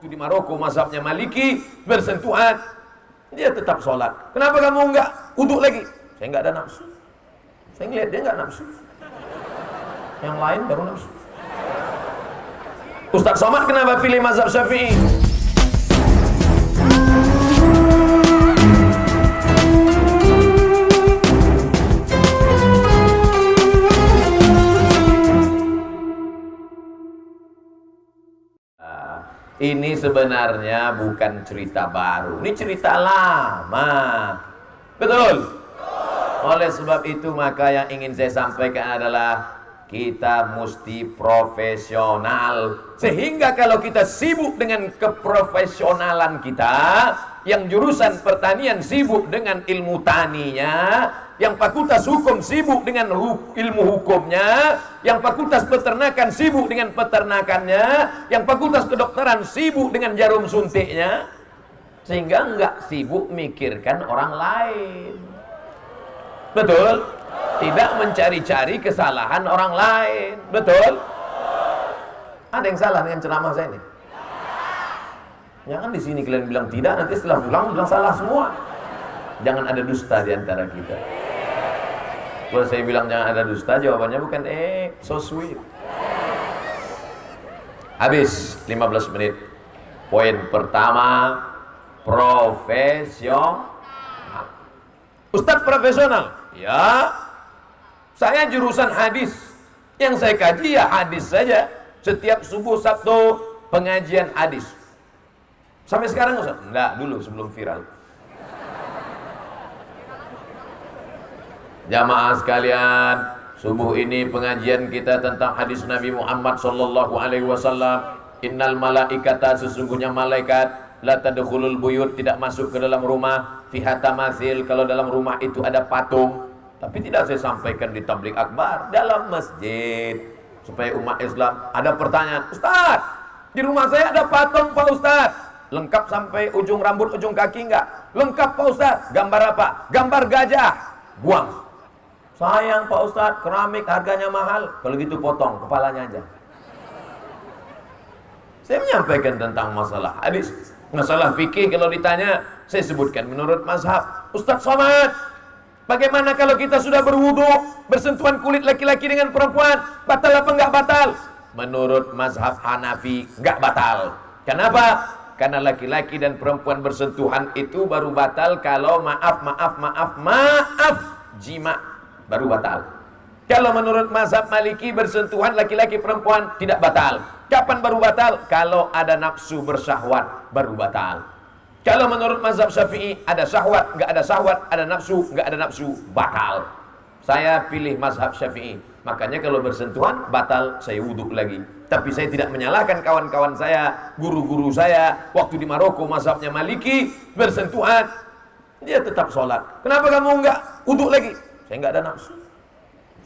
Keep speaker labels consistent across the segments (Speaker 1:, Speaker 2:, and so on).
Speaker 1: Waktu di Maroko mazhabnya Maliki bersentuhan, dia tetap sholat. Kenapa kamu enggak wudhu lagi? Saya enggak ada nafsu. Saya ngeliat dia enggak nafsu. Yang lain baru nafsu. Ustaz Somad kenapa pilih mazhab Syafi'i? Ini sebenarnya bukan cerita baru, ini cerita lama. Betul? Oleh sebab itu maka yang ingin saya sampaikan adalah kita mesti profesional. Sehingga kalau kita sibuk dengan keprofesionalan kita, yang jurusan pertanian sibuk dengan ilmu taninya, yang fakultas hukum sibuk dengan ilmu hukumnya, yang fakultas peternakan sibuk dengan peternakannya, yang fakultas kedokteran sibuk dengan jarum suntiknya, sehingga enggak sibuk mikirkan orang lain. Betul? Tidak mencari-cari kesalahan orang lain. Betul? Ada yang salah dengan ceramah saya ini? Jangan di sini kalian bilang tidak, nanti setelah pulang bilang salah semua. Jangan ada dusta di antara kita. Kalau saya bilang jangan ada dusta, jawabannya bukan so sweet. Habis 15 menit. Poin pertama, profesional. Ustadz profesional? Ya. Saya jurusan hadis. Yang saya kaji ya hadis saja. Setiap subuh Sabtu pengajian hadis. Sampai sekarang Ustaz? Enggak, dulu sebelum viral. Jamaah sekalian, subuh ini pengajian kita tentang hadis Nabi Muhammad sallallahu alaihi wasallam. Innal malaikata, sesungguhnya malaikat, la tadkhulul buyut, tidak masuk ke dalam rumah, fiha tamathil, kalau dalam rumah itu ada patung. Tapi tidak saya sampaikan di tabligh akbar, dalam masjid, supaya umat Islam ada pertanyaan, Ustaz, di rumah saya ada patung Pak Ustaz, lengkap sampai ujung rambut, ujung kaki enggak? Lengkap Pak Ustaz. Gambar apa? Gambar gajah. Buang. Sayang Pak Ustaz, keramik harganya mahal. Kalau gitu potong kepalanya aja. Saya menyampaikan tentang masalah hadis, masalah fikih. Kalau ditanya, saya sebutkan menurut mazhab. Ustaz Somad, bagaimana kalau kita sudah berwudu, bersentuhan kulit laki-laki dengan perempuan, batal apa enggak batal? Menurut mazhab Hanafi, enggak batal. Kenapa? Karena laki-laki dan perempuan bersentuhan itu baru batal kalau maaf jima, baru batal. Kalau menurut mazhab Maliki bersentuhan laki-laki perempuan tidak batal. Kapan baru batal? Kalau ada nafsu bersyahwat baru batal. Kalau menurut mazhab Syafi'i ada syahwat, enggak ada syahwat, ada nafsu, enggak ada nafsu, batal. Saya pilih mazhab Syafi'i. Makanya kalau bersentuhan batal, saya wudhu lagi. Tapi saya tidak menyalahkan kawan-kawan saya, guru-guru saya. Waktu di Maroko mazhabnya Maliki bersentuhan, dia tetap sholat. Kenapa kamu enggak wudhu lagi? Saya enggak ada nafsu.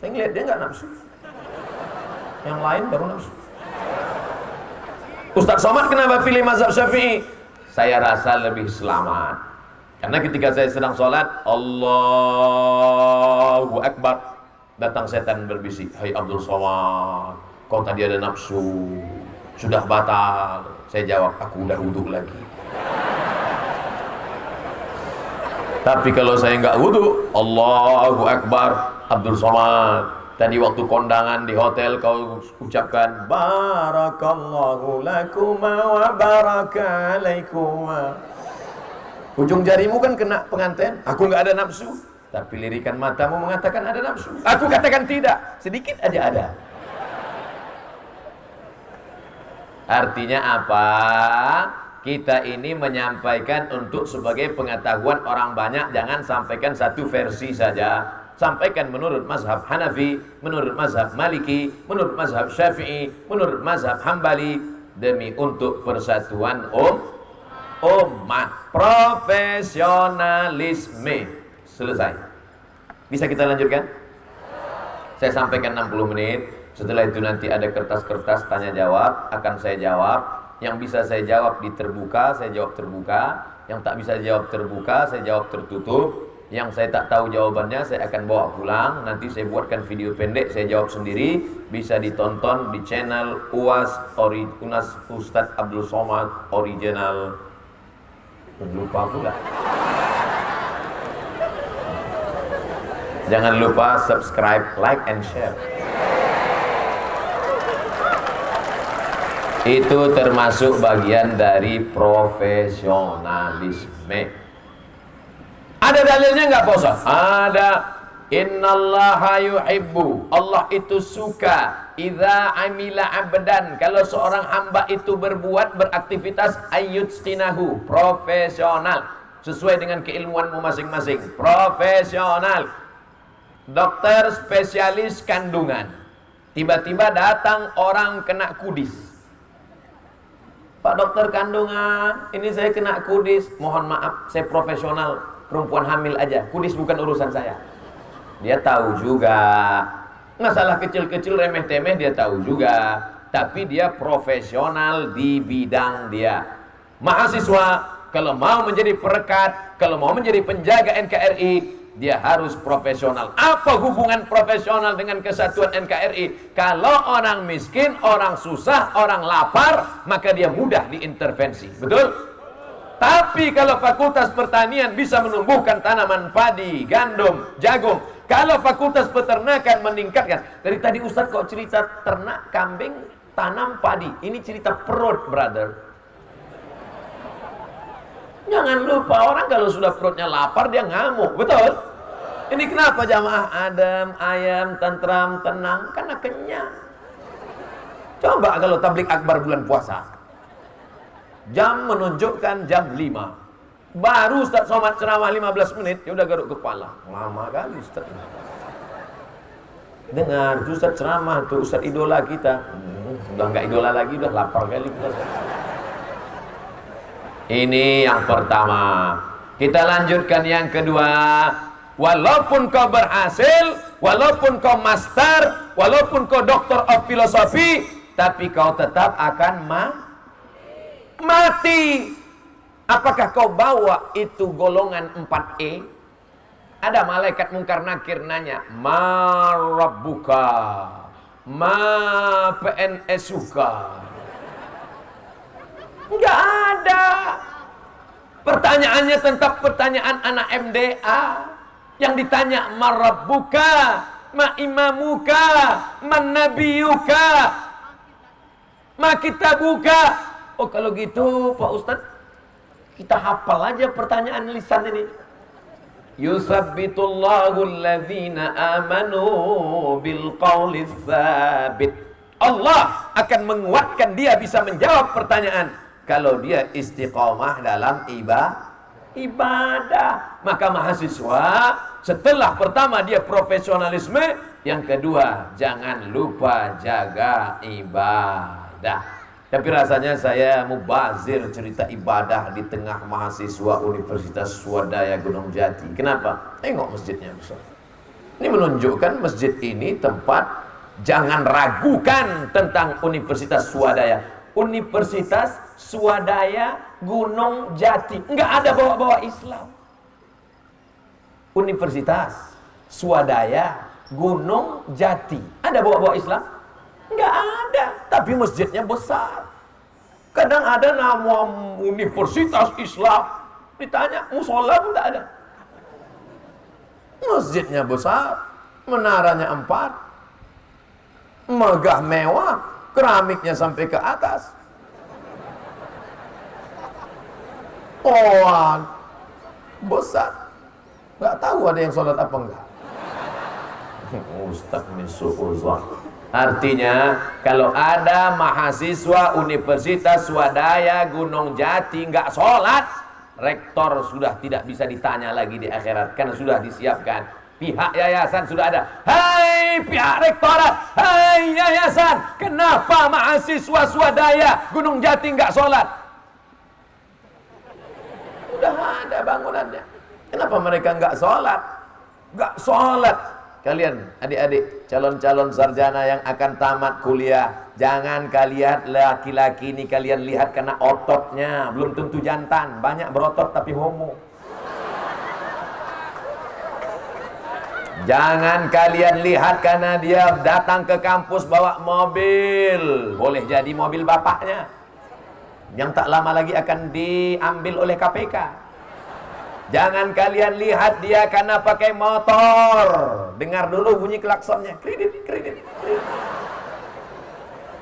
Speaker 1: Saya ngeliat dia enggak nafsu. Yang lain baru nafsu. Ustaz Somad kenapa pilih mazhab Syafi'i? Saya rasa lebih selamat. Karena ketika saya sedang sholat, Allahu Akbar, datang setan berbisik, hai Abdul Somad, kau tadi ada nafsu, sudah batal. Saya jawab, aku udah wudhu lagi. Tapi kalau saya nggak wudhu, Allahu Akbar, Abdul Somad, tadi waktu kondangan di hotel kau ucapkan barakallahu lakuma wa baraka alaikuma. Ujung jarimu kan kena pengantin, aku nggak ada nafsu. Tapi lirikan matamu mengatakan ada nafsu. Aku katakan tidak, sedikit aja ada. Artinya apa? Kita ini menyampaikan untuk sebagai pengetahuan orang banyak. Jangan sampaikan satu versi saja. Sampaikan menurut mazhab Hanafi, menurut mazhab Maliki, menurut mazhab Syafi'i, menurut mazhab Hambali, demi untuk persatuan umat. Profesionalisme. Selesai. Bisa kita lanjutkan? Saya sampaikan 60 menit. Setelah itu nanti ada kertas-kertas tanya jawab, akan saya jawab. Yang bisa saya jawab di terbuka, saya jawab terbuka. Yang tak bisa jawab terbuka, saya jawab tertutup. Yang saya tak tahu jawabannya, saya akan bawa pulang. Nanti saya buatkan video pendek, saya jawab sendiri. Bisa ditonton di channel UAS Ustadz Abdul Somad Original. Lupa pula. Jangan lupa subscribe, like, and share. Itu termasuk bagian dari profesionalisme. Ada dalilnya nggak Pak Ustaz? Ada. Innallaha yuhibbu, Allah itu suka idza amila abdan, kalau seorang hamba itu berbuat, beraktivitas, ayyutqinahu, profesional, sesuai dengan keilmuanmu masing-masing, profesional. Dokter spesialis kandungan, tiba-tiba datang orang kena kudis. Pak dokter kandungan, ini saya kena kudis, mohon maaf, saya profesional, perempuan hamil aja, kudis bukan urusan saya. Dia tahu juga masalah kecil-kecil remeh-temeh, dia tahu juga, tapi dia profesional di bidang dia. Mahasiswa kalau mau menjadi perekat, kalau mau menjadi penjaga NKRI, dia harus profesional. Apa hubungan profesional dengan kesatuan NKRI? Kalau orang miskin, orang susah, orang lapar, maka dia mudah diintervensi. Betul? Tapi kalau fakultas pertanian bisa menumbuhkan tanaman padi, gandum, jagung. Kalau fakultas peternakan meningkatkan. Dari tadi Ustadz kok cerita ternak kambing, tanam padi. Ini cerita perut, brother. Jangan lupa, orang kalau sudah perutnya lapar dia ngamuk. Betul? Ini kenapa jamaah adem, ayam, tentram, tenang? Karena kenyang. Coba kalau tablik akbar bulan puasa, jam menunjukkan jam 5. Baru Ustaz Somad ceramah 15 menit, ya udah garuk kepala. Lama kali Ustaz. Dengar tuh Ustaz ceramah, tuh Ustaz idola kita. Udah nggak idola lagi, udah lapar kali kita. Ini yang pertama. Kita lanjutkan yang kedua. Walaupun kau berhasil, walaupun kau master, walaupun kau doktor of philosophy, tapi kau tetap akan mati. Apakah kau bawa itu golongan 4E? Ada malaikat mungkar nakir nanya, ma rabbuka, ma PNS-uka. Enggak ada. Pertanyaannya tetap pertanyaan anak MDA. Yang ditanya, ma rabbuka, ma imamuka, ma nabiyuka, ma kitabuka. Oh kalau gitu Pak Ustadz, kita hafal aja pertanyaan lisan ini. Yusabbitullahu alladhina amanu bil qawli tsabit. Allah akan menguatkan dia bisa menjawab pertanyaan kalau dia istiqomah dalam ibadah. Maka mahasiswa, setelah pertama dia profesionalisme, yang kedua jangan lupa jaga ibadah. Tapi rasanya saya mubazir cerita ibadah di tengah mahasiswa Universitas Swadaya Gunung Jati. Kenapa? Tengok masjidnya besar. Ini menunjukkan masjid ini tempat, jangan ragukan tentang Universitas Swadaya. Universitas Swadaya Gunung Jati. Enggak ada bawa-bawa Islam. Universitas Swadaya Gunung Jati. Ada bawa-bawa Islam? Enggak ada, tapi masjidnya besar. Kadang ada nama Universitas Islam, ditanya musola pun tak ada. Masjidnya besar, menaranya 4, megah mewah, keramiknya sampai ke atas. Oh, besar. Enggak tahu ada yang sholat apa enggak. Ustaz min su'uzah. Artinya kalau ada mahasiswa Universitas Swadaya Gunung Jati nggak sholat, rektor sudah tidak bisa ditanya lagi di akhirat karena sudah disiapkan. Pihak yayasan sudah ada. Hai pihak rektorat, hai yayasan, kenapa mahasiswa Swadaya Gunung Jati nggak sholat? Sudah ada bangunannya. Kenapa mereka nggak sholat? Nggak sholat. Kalian adik-adik calon-calon sarjana yang akan tamat kuliah, jangan kalian laki-laki ini kalian lihat karena ototnya, belum tentu jantan, banyak berotot tapi homo. Jangan kalian lihat karena dia datang ke kampus bawa mobil. Boleh jadi mobil bapaknya, yang tak lama lagi akan diambil oleh KPK. Jangan kalian lihat dia karena pakai motor. Dengar dulu bunyi klaksonnya. Kredit, kredit, kredit.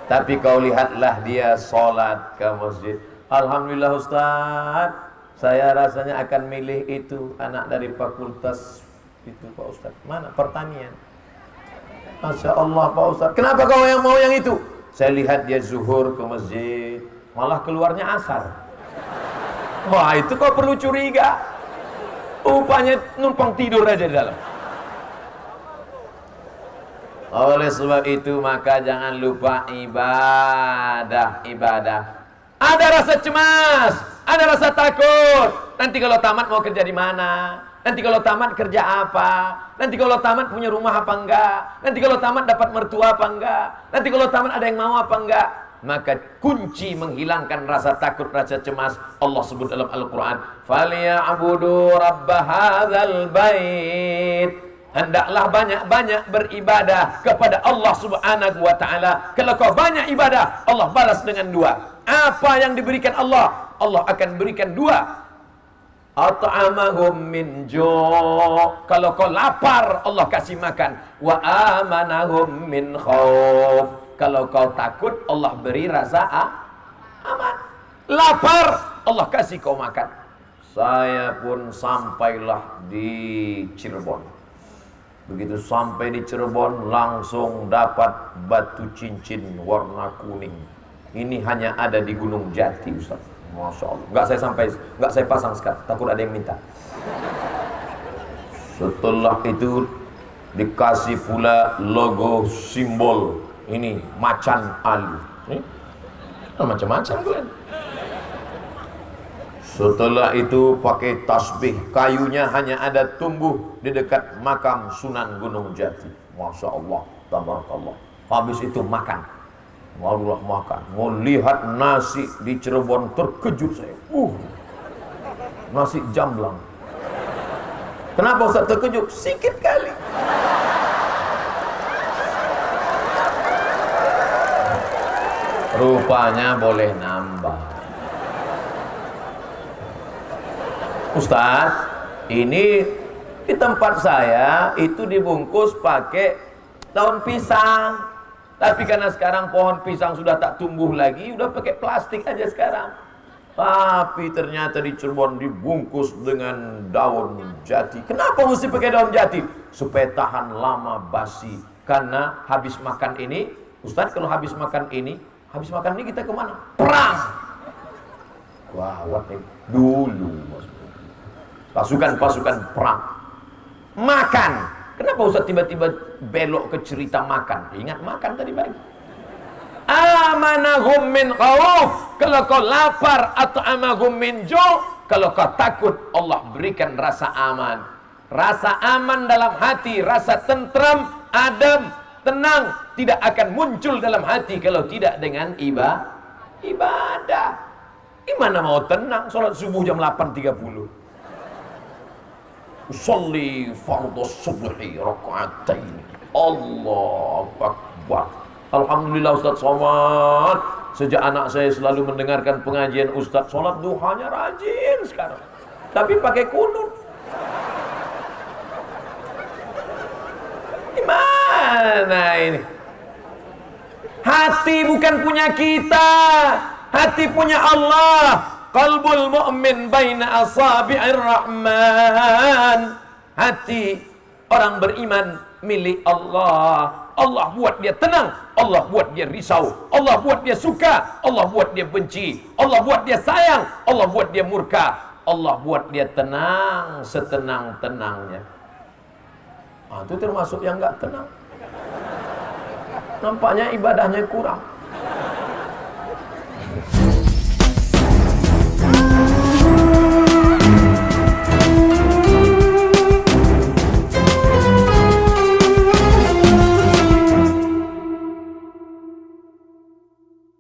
Speaker 1: Tapi kau lihatlah dia sholat ke masjid. Alhamdulillah Ustaz, saya rasanya akan milih itu. Anak dari fakultas itu Pak Ustaz. Mana? Pertanian. Masya Allah Pak Ustaz. Kenapa kau yang mau yang itu? Saya lihat dia zuhur ke masjid, malah keluarnya asar. Wah, itu kau perlu curiga. Rupanya numpang tidur aja di dalam. Oleh sebab itu maka jangan lupa ibadah. Ada rasa cemas, ada rasa takut. Nanti kalau tamat mau kerja di mana? Nanti kalau tamat kerja apa? Nanti kalau tamat punya rumah apa enggak? Nanti kalau tamat dapat mertua apa enggak? Nanti kalau tamat ada yang mau apa enggak? Maka kunci menghilangkan rasa takut, rasa cemas, Allah sebut dalam Al-Quran, "Falyabudu rabb hadzal bait." Hendaklah banyak-banyak beribadah kepada Allah Subhanahu wa ta'ala. Kalau kau banyak ibadah, Allah balas dengan dua. Apa yang diberikan Allah? Allah akan berikan dua. At'amahum min ju'. Kalau kau lapar, Allah kasih makan. Wa amanahum min khauf. Kalau kau takut, Allah beri rasa aman. Lapar, Allah kasih kau makan. Saya pun sampailah di Cirebon. Begitu sampai di Cirebon, langsung dapat batu cincin warna kuning. Ini hanya ada di Gunung Jati, Ustaz. Masya Allah. Nggak saya pasang sekarang, takut ada yang minta. Setelah itu dikasih pula logo simbol. Ini macan Ali. Macam-macam kan. Setelah itu pakai tasbih. Kayunya hanya ada tumbuh di dekat makam Sunan Gunung Jati. Masya Allah, tabarakallah. Habis itu makan. Barulah makan. Mau lihat nasi di Cirebon, terkejut saya. Nasi jamblang. Kenapa Ustaz terkejut? Sikit kali. Rupanya boleh nambah. Ustaz, ini di tempat saya itu dibungkus pakai daun pisang. Tapi karena sekarang pohon pisang sudah tak tumbuh lagi, udah pakai plastik aja sekarang. Tapi ternyata di Cirebon dibungkus dengan daun jati. Kenapa mesti pakai daun jati? Supaya tahan lama basi. Karena habis makan ini, Ustaz, kalau habis makan ini kita kemana? Perang. Wah, dulu pasukan perang. Makan. Kenapa Ustaz tiba-tiba belok ke cerita makan? Ingat makan tadi pagi. Amanahum min khauf. Kalau kau lapar atau amahum min ju'. Kalau kau takut, Allah berikan rasa aman. Rasa aman dalam hati, rasa tentram, adem, tenang tidak akan muncul dalam hati kalau tidak dengan ibadah. Gimana mau tenang? Salat subuh jam 8.30. Usolli fardhu subhi raka'atain. Allahu Akbar. Alhamdulillah Ustaz Somad. Sejak anak saya selalu mendengarkan pengajian Ustaz, salat duhanya rajin sekarang. Tapi pakai kunut. Gimana ini? Hati bukan punya kita, hati punya Allah. Qalbul mu'min baina asabi'ir rahman. Hati orang beriman milik Allah. Allah buat dia tenang, Allah buat dia risau, Allah buat dia suka, Allah buat dia benci, Allah buat dia sayang, Allah buat dia murka, Allah buat dia tenang setenang-tenangnya. Itu termasuk yang enggak tenang. Nampaknya ibadahnya kurang.